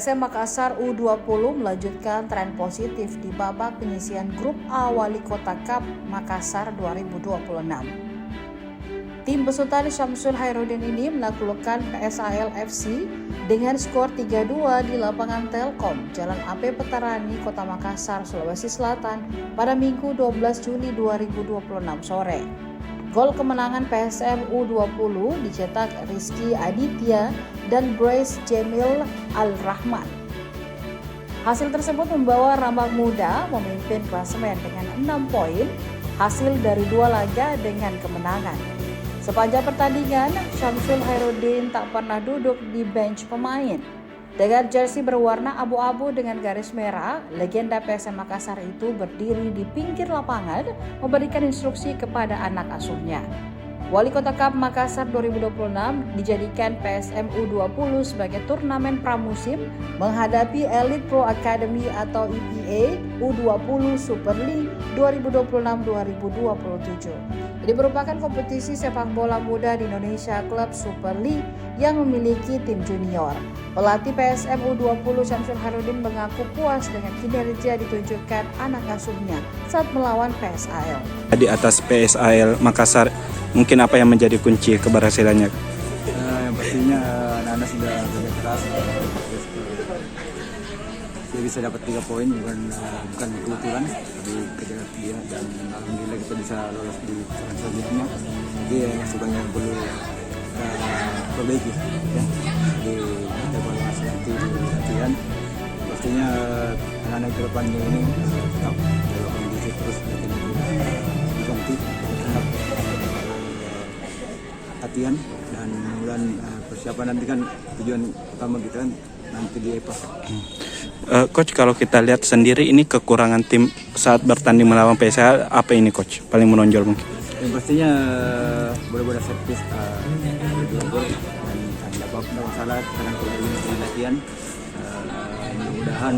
PSM Makassar U20 melanjutkan tren positif di babak penyisihan grup A Wali Kota Cup Makassar 2026. Tim besutan Syamsul Hairudin ini menaklukkan PSAL FC dengan skor 3-2 di lapangan Telkom, Jalan AP Petarani, Kota Makassar, Sulawesi Selatan pada Minggu 12 Juli 2026 sore. Gol kemenangan PSM U20 dicetak Rizky Aditya dan Grace Jamil Al-Rahman. Hasil tersebut membawa Rambang Muda memimpin klasemen dengan 6 poin hasil dari 2 laga dengan kemenangan. Sepanjang pertandingan, Syamsul Hairudin tak pernah duduk di bench pemain. Dengan jersey berwarna abu-abu dengan garis merah, legenda PSM Makassar itu berdiri di pinggir lapangan memberikan instruksi kepada anak asuhnya. Wali Kota Cup Makassar 2026 dijadikan PSM U20 sebagai turnamen pramusim menghadapi Elite Pro Academy atau EPA U20 Super League 2026-2027. Ini merupakan kompetisi sepak bola muda di Indonesia Club Super League yang memiliki tim junior. Pelatih PSM U20 Syamsul Hairudin mengaku puas dengan kinerja ditunjukkan anak asuhnya saat melawan PSAL. Di atas PSAL Makassar, mungkin apa yang menjadi kunci keberhasilannya? Yang pastinya anak-anak sudah bekerja keras, dia bisa dapat 3 poin bukan kebetulan, tapi kerja keras dia, dan alhamdulillah kita bisa lolos di putaran selanjutnya. Jadi masih banyak yang perlu kita perbaiki ya. Jadi kita evaluasi nanti di latihan. Pastinya anak-anak ke depannya ini tetap dalam kondisi terus diganti, tetap latihan, dan mudah-mudahan persiapan nanti kan tujuan utama kita kan nanti di EPA. Coach, kalau kita lihat sendiri ini kekurangan tim saat bertanding melawan PSAL apa ini Coach? Paling menonjol mungkin? Yang pastinya bola-bola set piece gol, dan tidak masalah sekarang kita di latihan. Mudah-mudahan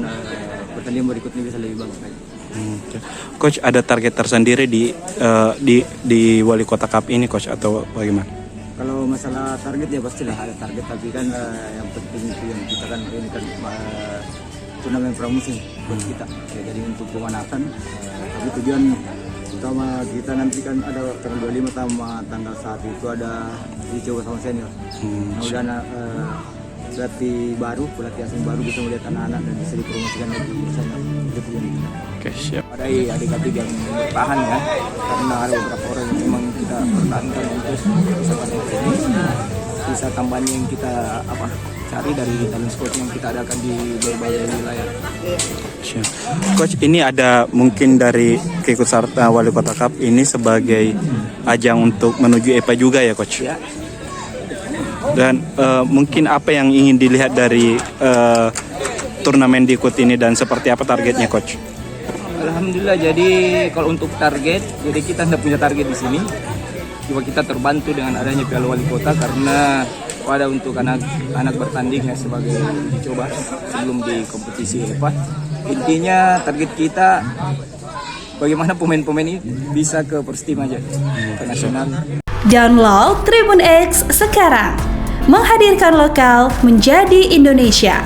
pertandingan berikutnya bisa lebih bagus lagi. Coach, ada target tersendiri di Wali Kota Cup ini Coach atau bagaimana? Kalau masalah target ya pastilah ada target, tapi kan yang penting itu yang kita kan ini kan turnamen pramusim buat kita ya, jadi untuk pemanasan, tapi tujuan utama kita nanti kan ada tanggal 25 sama tanggal 1 itu ada dicoba sama senior. Mudah-mudahan pelatih asing baru bisa melihat anak-anak dan bisa dipromosikan lagi senior. Oke, siap. Ada adik-adik yang bertahan ya, karena ada beberapa orang yang memang kita pertahankan untuk bisa tambahan yang kita cari dari talent scout yang kita adakan di berbagai wilayah. Coach, ini ada mungkin dari keikutsertaan Wali Kota Cup ini sebagai ajang untuk menuju EPA juga ya Coach? Ya. Dan mungkin apa yang ingin dilihat dari turnamen diikut ini dan seperti apa targetnya Coach? Alhamdulillah, jadi kalau untuk target, jadi kita tidak punya target di sini. Cuma kita terbantu dengan adanya Piala Wali Kota karena pada untuk anak bertanding ya sebagai dicoba sebelum di kompetisi EPA. Intinya target kita bagaimana pemain-pemain ini bisa ke First Team aja ke nasional. Download Tribun X sekarang, menghadirkan lokal menjadi Indonesia.